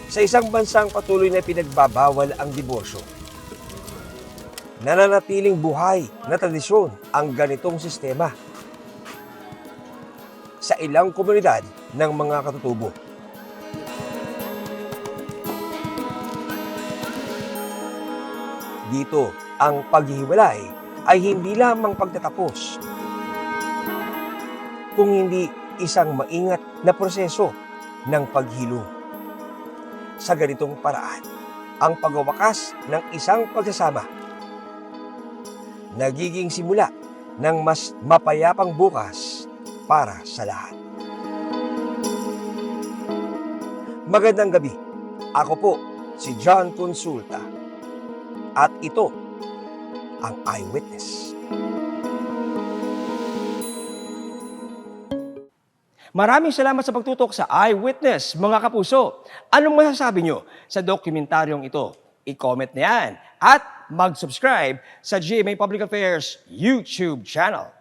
Sa isang bansang patuloy na pinagbabawal ang diborsyo, nananatiling buhay na tradisyon ang ganitong sistema sa ilang komunidad ng mga katutubo. Dito, ang paghihiwalay ay hindi lamang pagtatapos, kung hindi isang maingat na proseso ng paghilom. Sa ganitong paraan, ang pagwawakas ng isang pagsasama nagiging simula ng mas mapayapang bukas para sa lahat. Magandang gabi. Ako po si John Consulta at ito ang Eyewitness. Maraming salamat sa pagtutok sa Eyewitness, mga kapuso. Anong masasabi nyo sa dokumentaryong ito? I-comment na yan at mag-subscribe sa GMA Public Affairs YouTube channel.